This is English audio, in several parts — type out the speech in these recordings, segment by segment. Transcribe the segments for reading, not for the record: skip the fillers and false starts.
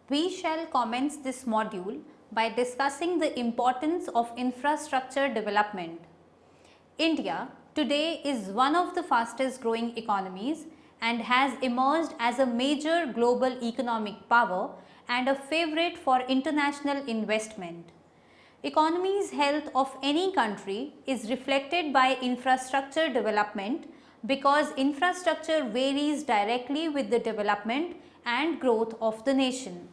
We shall commence this module by discussing the importance of infrastructure development. India today is one of the fastest growing economies and has emerged as a major global economic power and a favorite for international investment. Economy's health of any country is reflected by infrastructure development because infrastructure varies directly with the development and growth of the nation.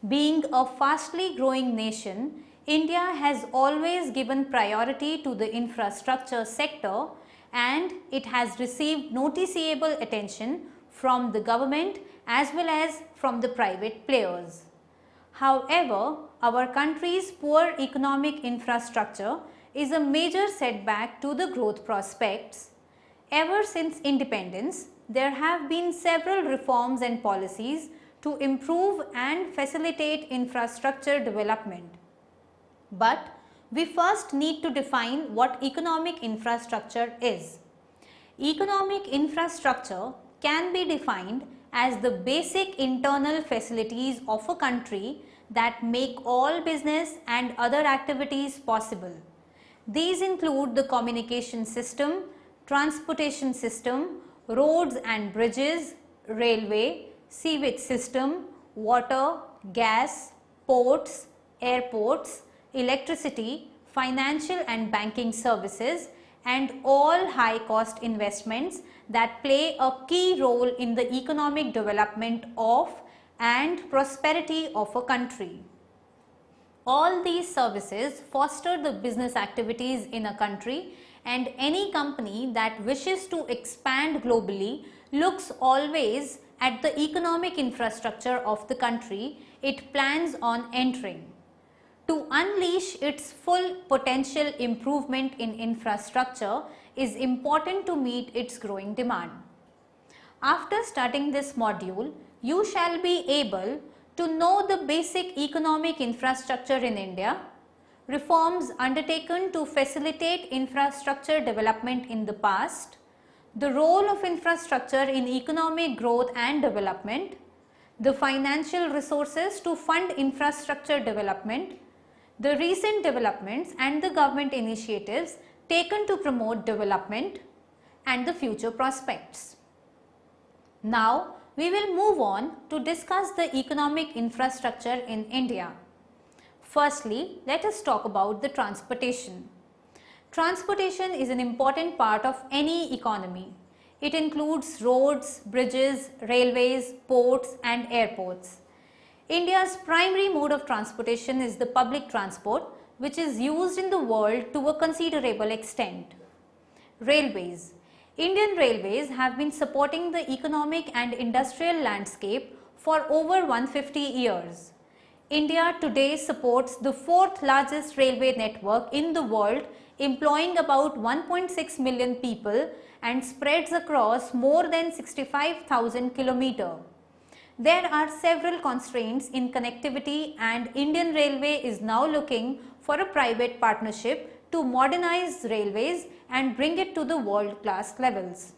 Being a fastly growing nation, India has always given priority to the infrastructure sector and it has received noticeable attention from the government as well as from the private players. However, our country's poor economic infrastructure is a major setback to the growth prospects. Ever since independence, there have been several reforms and policies to improve and facilitate infrastructure development. But we first need to define what economic infrastructure is. Economic infrastructure can be defined as the basic internal facilities of a country that make all business and other activities possible. These include the communication system, transportation system, roads and bridges, railway, sewage system, water, gas, ports, airports, electricity, financial and banking services, and all high cost investments that play a key role in the economic development of and prosperity of a country. All these services foster the business activities in a country, and any company that wishes to expand globally looks always at the economic infrastructure of the country it plans on entering. To unleash its full potential, improvement in infrastructure is important to meet its growing demand. After studying this module, you shall be able to know the basic economic infrastructure in India, reforms undertaken to facilitate infrastructure development in the past, the role of infrastructure in economic growth and development, the financial resources to fund infrastructure development, the recent developments and the government initiatives taken to promote development, and the future prospects. Now, we will move on to discuss the economic infrastructure in India. Firstly, let us talk about the transportation. Transportation is an important part of any economy. It includes roads, bridges, railways, ports and airports. India's primary mode of transportation is the public transport, which is used in the world to a considerable extent. Railways. Indian railways have been supporting the economic and industrial landscape for over 150 years. India today supports the fourth largest railway network in the world, employing about 1.6 million people and spreads across more than 65,000 kilometers. There are several constraints in connectivity, and Indian Railway is now looking for a private partnership to modernize railways and bring it to the world-class levels.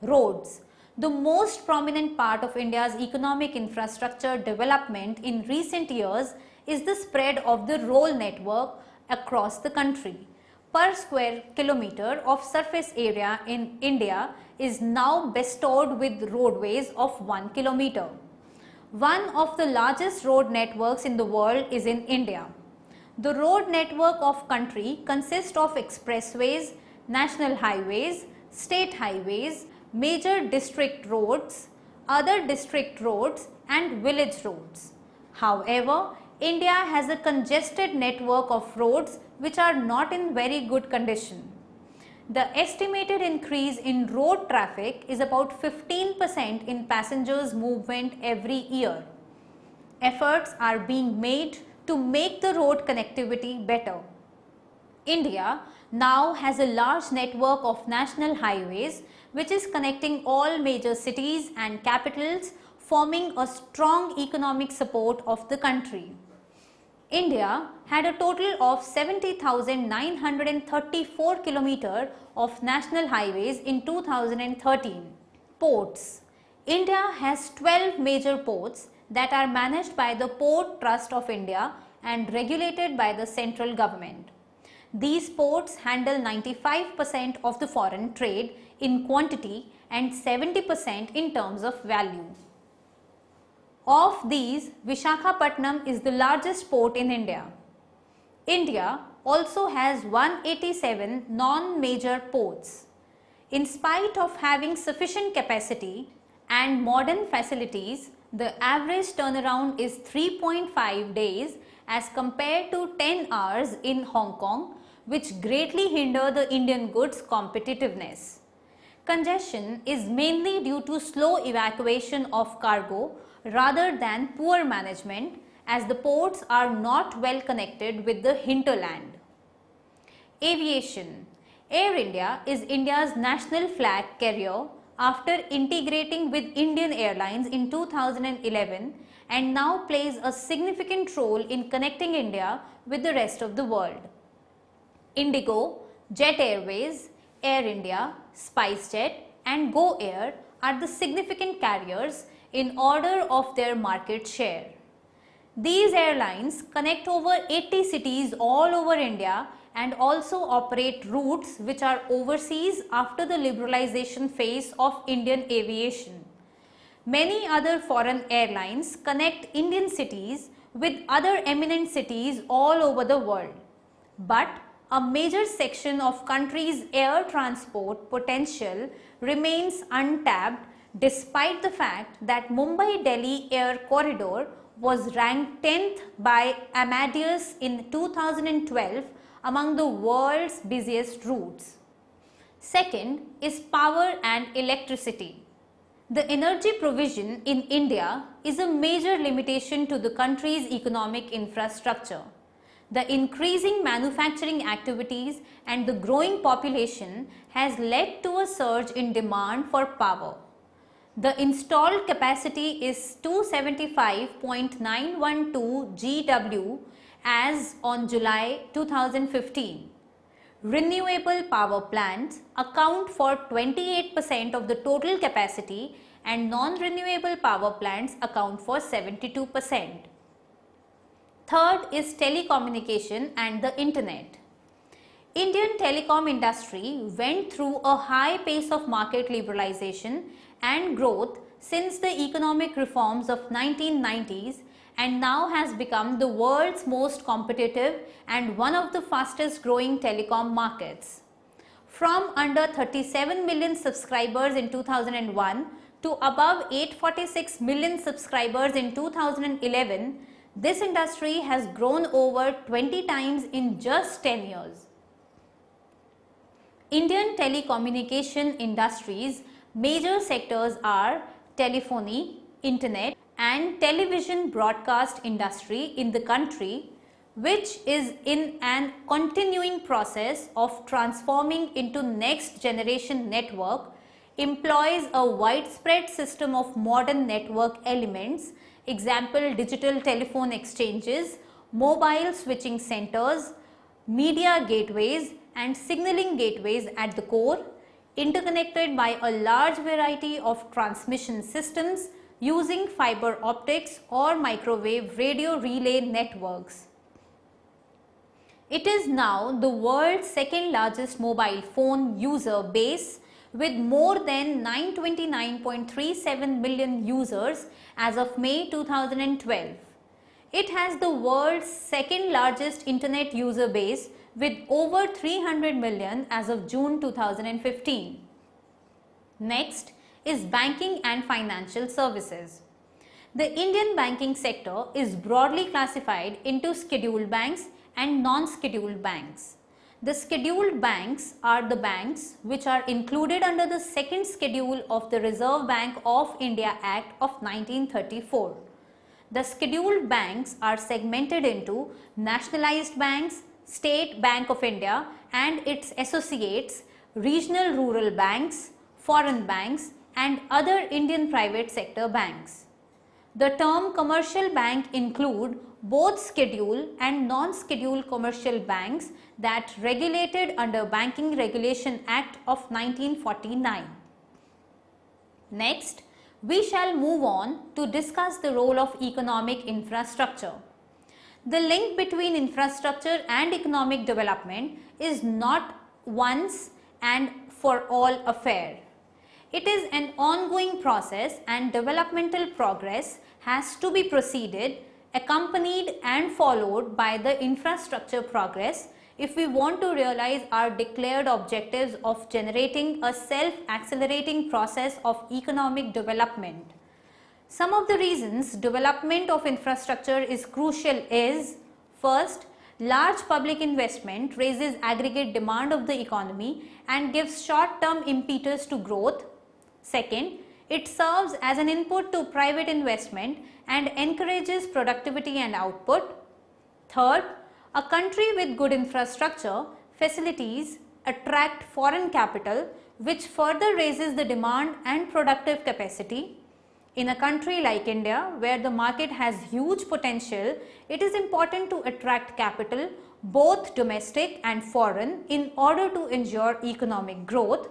Roads. The most prominent part of India's economic infrastructure development in recent years is the spread of the road network across the country. Per square kilometer of surface area in India is now bestowed with roadways of 1 kilometer. One of the largest road networks in the world is in India. The road network of country consists of expressways, national highways, state highways, major district roads, other district roads and village roads. However, India has a congested network of roads which are not in very good condition. The estimated increase in road traffic is about 15% in passengers movement every year. Efforts are being made to make the road connectivity better. India now has a large network of national highways which is connecting all major cities and capitals, forming a strong economic support of the country. India had a total of 70,934 kilometers of national highways in 2013. Ports. India has 12 major ports that are managed by the Port Trust of India and regulated by the central government. These ports handle 95% of the foreign trade in quantity and 70% in terms of value. Of these, Visakhapatnam is the largest port in India. India also has 187 non-major ports. In spite of having sufficient capacity and modern facilities, the average turnaround is 3.5 days as compared to 10 hours in Hong Kong, which greatly hinder the Indian goods competitiveness. Congestion is mainly due to slow evacuation of cargo rather than poor management, as the ports are not well connected with the hinterland. Aviation. Air India is India's national flag carrier after integrating with Indian Airlines in 2011 and now plays a significant role in connecting India with the rest of the world. Indigo, Jet Airways, Air India, SpiceJet and Go Air are the significant carriers in order of their market share. These airlines connect over 80 cities all over India and also operate routes which are overseas after the liberalization phase of Indian aviation. Many other foreign airlines connect Indian cities with other eminent cities all over the world. But a major section of country's air transport potential remains untapped despite the fact that Mumbai-Delhi Air Corridor was ranked 10th by Amadeus in 2012 among the world's busiest routes. Second is power and electricity. The energy provision in India is a major limitation to the country's economic infrastructure. The increasing manufacturing activities and the growing population has led to a surge in demand for power. The installed capacity is 275.912 GW as on July 2015. Renewable power plants account for 28% of the total capacity and non-renewable power plants account for 72%. Third is telecommunication and the internet. Indian telecom industry went through a high pace of market liberalization and growth since the economic reforms of 1990s and now has become the world's most competitive and one of the fastest growing telecom markets. From under 37 million subscribers in 2001 to above 846 million subscribers in 2011, this industry has grown over 20 times in just 10 years. Indian telecommunication industry's major sectors are telephony, internet and television broadcast industry in the country, which is in an continuing process of transforming into next generation network, employs a widespread system of modern network elements, example digital telephone exchanges, mobile switching centers, media gateways and signaling gateways at the core, interconnected by a large variety of transmission systems using fiber optics or microwave radio relay networks. It is now the world's second largest mobile phone user base with more than 929.37 million users as of May 2012. It has the world's second largest internet user base with over 300 million as of June 2015. Next is banking and financial services. The Indian banking sector is broadly classified into scheduled banks and non-scheduled banks. The scheduled banks are the banks which are included under the second schedule of the Reserve Bank of India Act of 1934. The scheduled banks are segmented into nationalized banks, State Bank of India and its associates, regional rural banks, foreign banks and other Indian private sector banks. The term commercial bank include both scheduled and non-scheduled commercial banks that regulated under Banking Regulation Act of 1949. Next, we shall move on to discuss the role of economic infrastructure. The link between infrastructure and economic development is not once and for all affair. It is an ongoing process, and developmental progress has to be preceded, accompanied and followed by the infrastructure progress if we want to realize our declared objectives of generating a self-accelerating process of economic development. Some of the reasons development of infrastructure is crucial is: first, large public investment raises aggregate demand of the economy and gives short-term impetus to growth. Second, it serves as an input to private investment and encourages productivity and output. Third, a country with good infrastructure facilities attract foreign capital, which further raises the demand and productive capacity. In a country like India, where the market has huge potential, it is important to attract capital, both domestic and foreign, in order to ensure economic growth.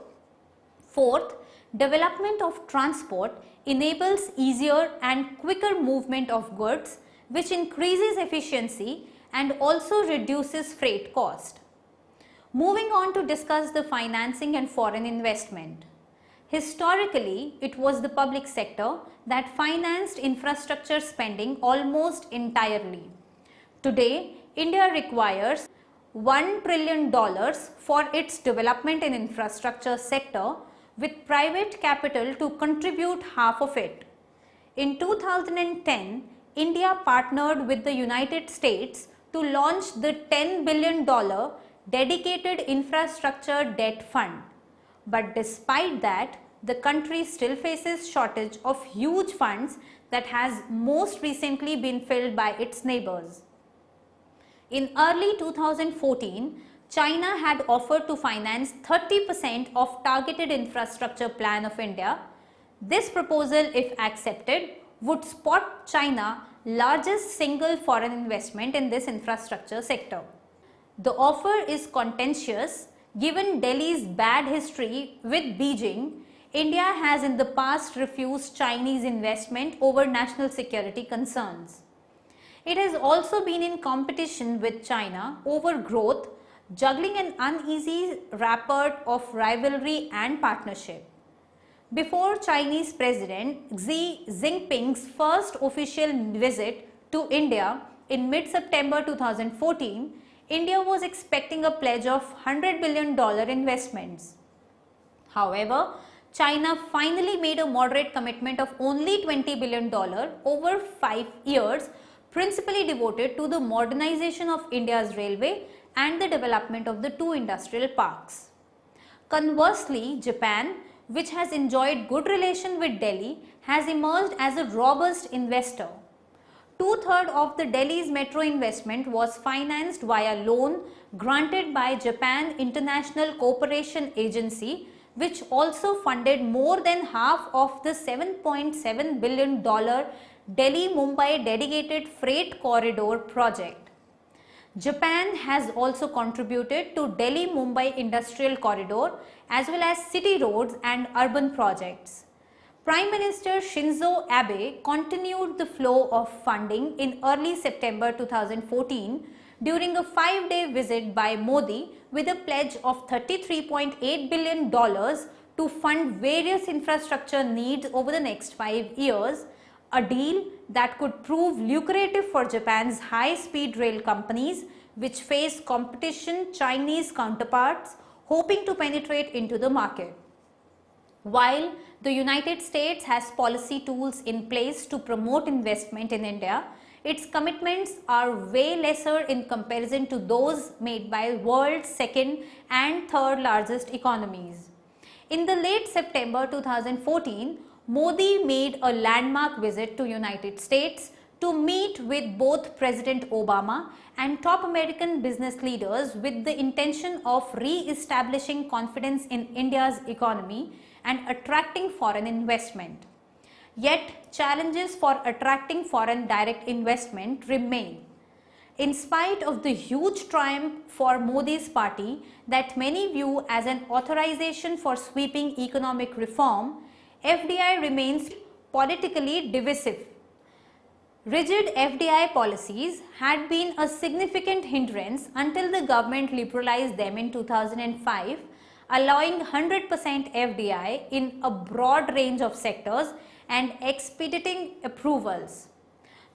Fourth, development of transport enables easier and quicker movement of goods, which increases efficiency and also reduces freight cost. Moving on to discuss the financing and foreign investment. Historically, it was the public sector that financed infrastructure spending almost entirely. Today, India requires $1 trillion for its development in infrastructure sector, with private capital to contribute half of it. In 2010, India partnered with the United States to launch the $10 billion dedicated infrastructure debt fund. But despite that, the country still faces shortage of huge funds that has most recently been filled by its neighbors. In early 2014, China had offered to finance 30% of targeted infrastructure plan of India. This proposal, if accepted, would spot China largest single foreign investment in this infrastructure sector. The offer is contentious. Given Delhi's bad history with Beijing, India has in the past refused Chinese investment over national security concerns. It has also been in competition with China over growth, juggling an uneasy rapport of rivalry and partnership. Before Chinese President Xi Jinping's first official visit to India in mid-September 2014, India was expecting a pledge of $100 billion investments. However, China finally made a moderate commitment of only $20 billion over 5 years, principally devoted to the modernization of India's railway and the development of the 2 industrial parks. Conversely, Japan, which has enjoyed good relation with Delhi, has emerged as a robust investor. 2/3 of the Delhi's metro investment was financed via loan granted by Japan International Cooperation Agency, which also funded more than half of the $7.7 billion Delhi-Mumbai dedicated freight corridor project. Japan has also contributed to Delhi-Mumbai Industrial Corridor as well as city roads and urban projects. Prime Minister Shinzo Abe continued the flow of funding in early September 2014 during a 5-day visit by Modi with a pledge of $33.8 billion to fund various infrastructure needs over the next 5 years, a deal that could prove lucrative for Japan's high-speed rail companies, which face competition Chinese counterparts hoping to penetrate into the market. While the United States has policy tools in place to promote investment in India, its commitments are way lesser in comparison to those made by world's second and third largest economies. In the late September 2014, Modi made a landmark visit to United States to meet with both President Obama and top American business leaders with the intention of re-establishing confidence in India's economy and attracting foreign investment. Yet, challenges for attracting foreign direct investment remain. In spite of the huge triumph for Modi's party that many view as an authorization for sweeping economic reform, FDI remains politically divisive. Rigid FDI policies had been a significant hindrance until the government liberalized them in 2005, allowing 100% FDI in a broad range of sectors and expediting approvals.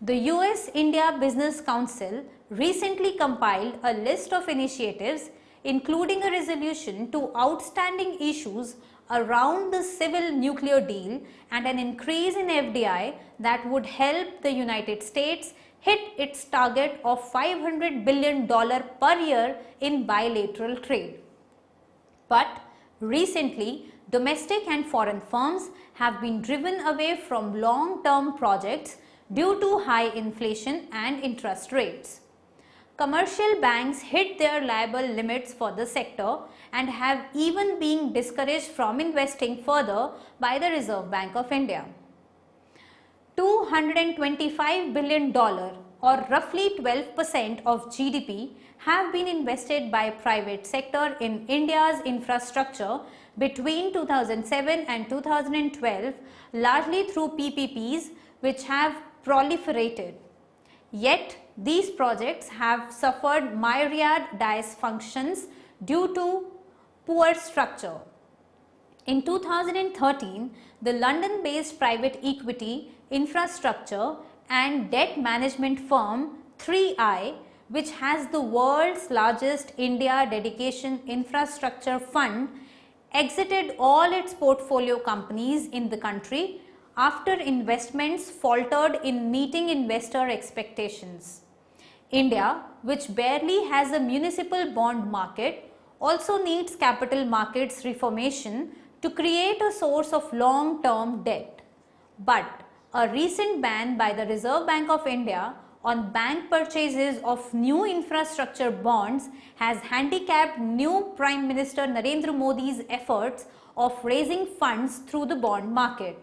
The US-India Business Council recently compiled a list of initiatives, including a resolution to outstanding issues around the civil nuclear deal and an increase in FDI that would help the United States hit its target of $500 billion per year in bilateral trade. But recently, domestic and foreign firms have been driven away from long-term projects due to high inflation and interest rates. Commercial banks hit their liable limits for the sector and have even been discouraged from investing further by the Reserve Bank of India. $225 billion or roughly 12% of GDP have been invested by private sector in India's infrastructure between 2007 and 2012, largely through PPPs, which have proliferated. Yet, these projects have suffered myriad dysfunctions due to poor structure. In 2013, the London-based private equity, infrastructure and debt management firm 3i, which has the world's largest India dedication infrastructure fund, exited all its portfolio companies in the country after investments faltered in meeting investor expectations. India, which barely has a municipal bond market, also needs capital markets reformation to create a source of long-term debt. But a recent ban by the Reserve Bank of India on bank purchases of new infrastructure bonds has handicapped new Prime Minister Narendra Modi's efforts of raising funds through the bond market.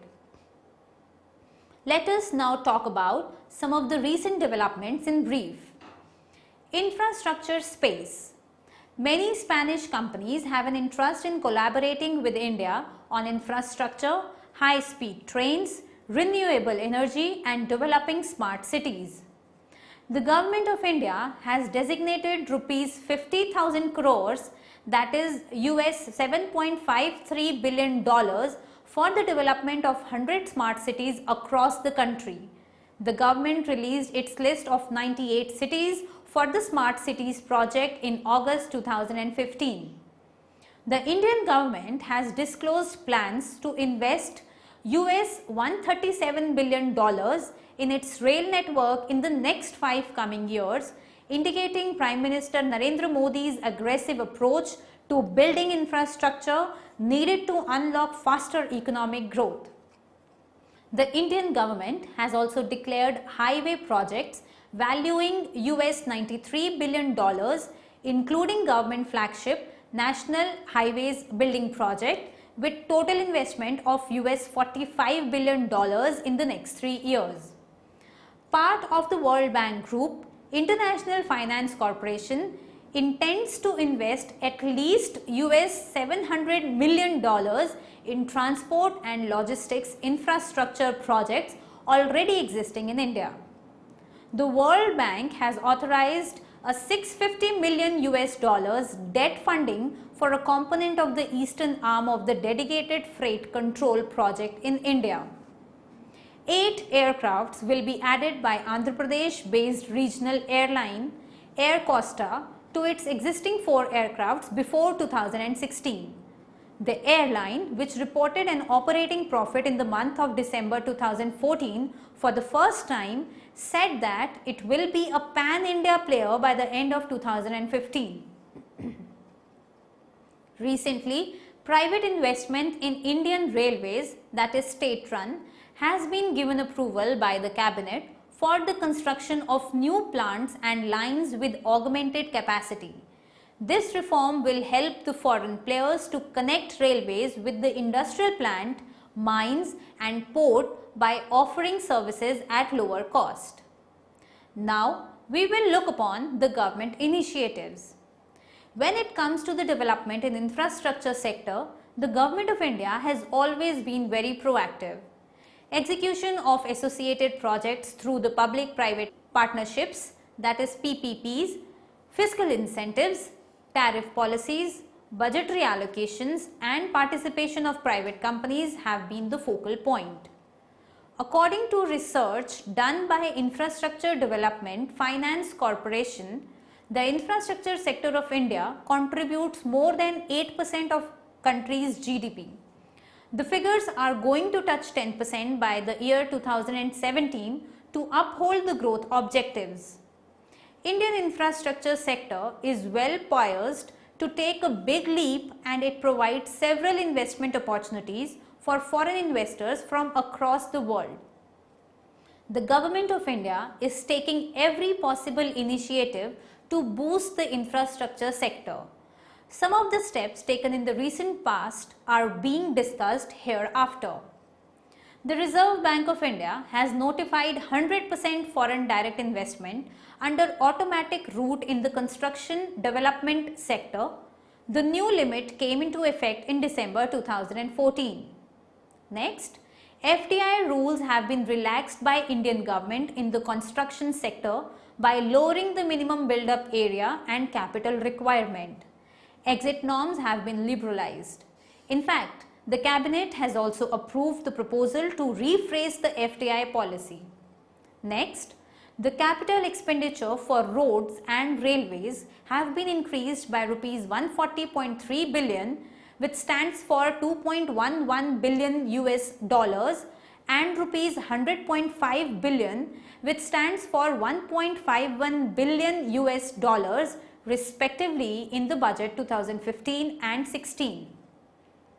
Let us now talk about some of the recent developments in brief. Infrastructure space. Many Spanish companies have an interest in collaborating with India on infrastructure, high-speed trains, renewable energy and developing smart cities. The Government of India has designated rupees 50,000 crores, that is US $7.53 billion for the development of 100 smart cities across the country. The government released its list of 98 cities for the Smart Cities project in August 2015. The Indian government has disclosed plans to invest US $137 billion in its rail network in the next 5 coming years, indicating Prime Minister Narendra Modi's aggressive approach to building infrastructure needed to unlock faster economic growth. The Indian government has also declared highway projects valuing US $93 billion, including government flagship National Highways Building Project, with total investment of US $45 billion in the next 3 years. Part of the World Bank Group, International Finance Corporation intends to invest at least US $700 million in transport and logistics infrastructure projects already existing in India. The World Bank has authorized a $650 million debt funding for a component of the eastern arm of the dedicated freight control project in India. 8 aircrafts will be added by Andhra Pradesh based regional airline Air Costa to its existing 4 aircrafts before 2016. The airline, which reported an operating profit in the month of December 2014 for the first time, said that it will be a pan-India player by the end of 2015. Recently, private investment in Indian Railways, that is state-run, has been given approval by the Cabinet for the construction of new plants and lines with augmented capacity. This reform will help the foreign players to connect railways with the industrial plant, mines and port by offering services at lower cost. Now, we will look upon the government initiatives. When it comes to the development in infrastructure sector, the Government of India has always been very proactive. execution of associated projects through the public-private partnerships, that is PPPs, fiscal incentives, tariff policies, budgetary allocations and participation of private companies have been the focal point. According to research done by Infrastructure Development Finance Corporation, the infrastructure sector of India contributes more than 8% of country's GDP. The figures are going to touch 10% by the year 2017 to uphold the growth objectives. Indian infrastructure sector is well poised to take a big leap, and it provides several investment opportunities for foreign investors from across the world. The Government of India is taking every possible initiative to boost the infrastructure sector. Some of the steps taken in the recent past are being discussed hereafter. The Reserve Bank of India has notified 100% foreign direct investment under automatic route in the construction development sector. The new limit came into effect in December 2014. Next, FDI rules have been relaxed by Indian government in the construction sector by lowering the minimum build-up area and capital requirement. Exit norms have been liberalized. In fact, the cabinet has also approved the proposal to rephrase the FDI policy. Next, the capital expenditure for roads and railways have been increased by rupees 140.3 billion, which stands for 2.11 billion US dollars, and rupees 100.5 billion, which stands for 1.51 billion US dollars respectively in the budget 2015 and 16.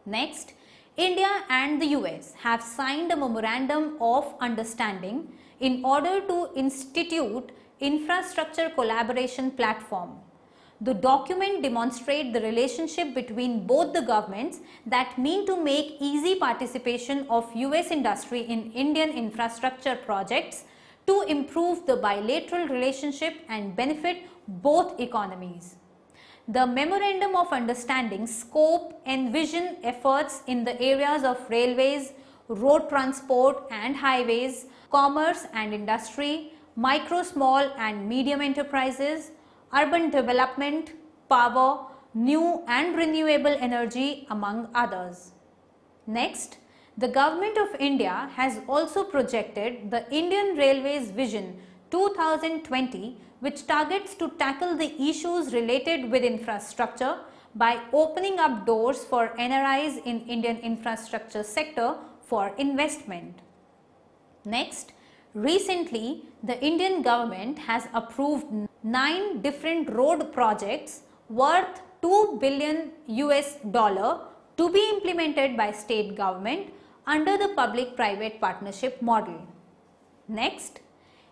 Next, India and the US have signed a memorandum of understanding in order to institute infrastructure collaboration platform. The document demonstrates the relationship between both the governments that mean to make easy participation of US industry in Indian infrastructure projects to improve the bilateral relationship and benefit both economies. The Memorandum of Understanding scope envision efforts in the areas of railways, road transport and highways, commerce and industry, micro, small and medium enterprises, urban development, power, new and renewable energy, among others. Next, the Government of India has also projected the Indian Railways Vision 2020, which targets to tackle the issues related with infrastructure by opening up doors for NRIs in Indian infrastructure sector for investment. Next, recently the Indian government has approved 9 different road projects worth 2 billion US dollar to be implemented by state government under the public-private partnership model. Next,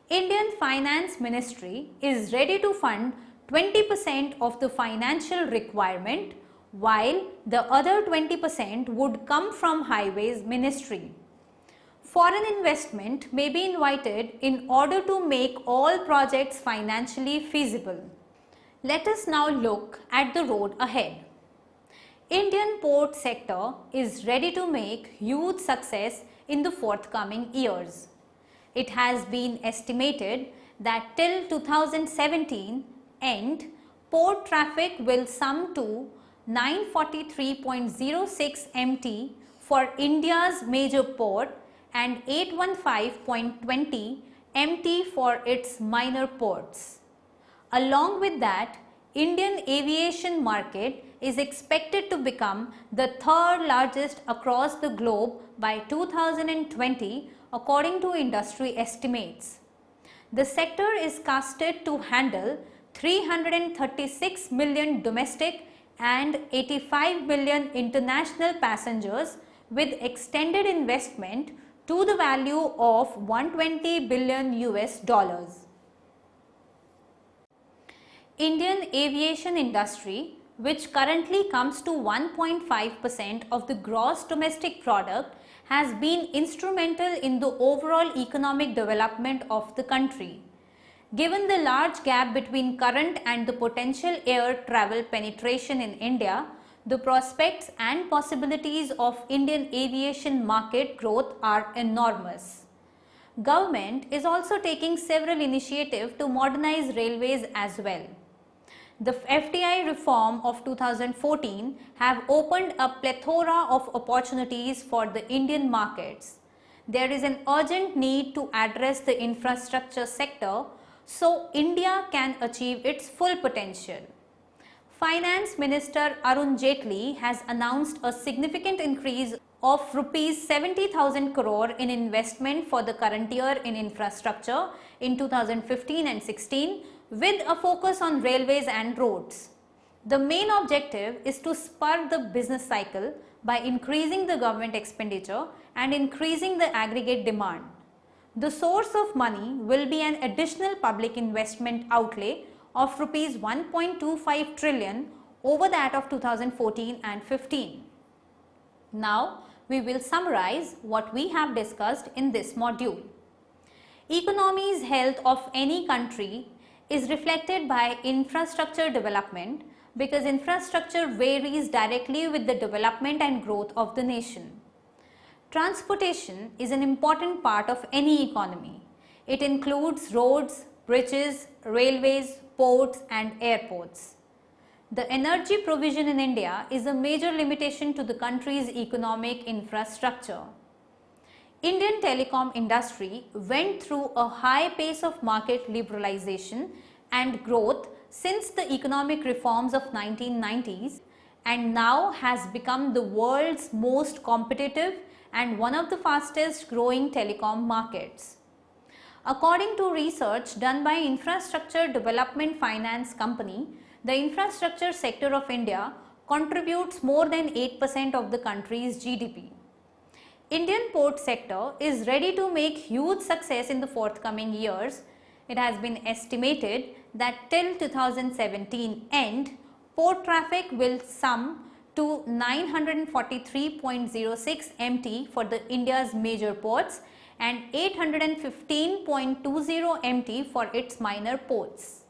Indian Finance Ministry is ready to fund 20% of the financial requirement, while the other 20% would come from Highways Ministry. Foreign investment may be invited in order to make all projects financially feasible. Let us now look at the road ahead. Indian port sector is ready to make huge success in the forthcoming years. It has been estimated that till 2017 end, port traffic will sum to 943.06 MT for India's major port and 815.20 MT for its minor ports. Along with that, Indian aviation market is expected to become the third largest across the globe by 2020 according to industry estimates. The sector is casted to handle 336 million domestic and 85 million international passengers with extended investment to the value of 120 billion US dollars. Indian aviation industry, which currently comes to 1.5% of the gross domestic product, has been instrumental in the overall economic development of the country. Given the large gap between current and the potential air travel penetration in India, the prospects and possibilities of Indian aviation market growth are enormous. Government is also taking several initiatives to modernize railways as well. The FDI reform of 2014 have opened a plethora of opportunities for the Indian markets. There is an urgent need to address the infrastructure sector so India can achieve its full potential. Finance Minister Arun Jaitley has announced a significant increase of rupees 70,000 crore in investment for the current year in infrastructure in 2015 and 16 with a focus on railways and roads. The main objective is to spur the business cycle by increasing the government expenditure and increasing the aggregate demand. The source of money will be an additional public investment outlay of rupees 1.25 trillion over that of 2014 and 15. Now, we will summarize what we have discussed in this module. Economy's health of any country is reflected by infrastructure development because infrastructure varies directly with the development and growth of the nation. Transportation is an important part of any economy. It includes roads, bridges, railways, ports and airports. The energy provision in India is a major limitation to the country's economic infrastructure. Indian telecom industry went through a high pace of market liberalization and growth since the economic reforms of 1990s and now has become the world's most competitive and one of the fastest growing telecom markets. According to research done by Infrastructure Development Finance Company, the infrastructure sector of India contributes more than 8% of the country's GDP. Indian port sector is ready to make huge success in the forthcoming years. It has been estimated that till 2017 end, port traffic will sum to 943.06 MT for the India's major ports and 815.20 MT for its minor ports.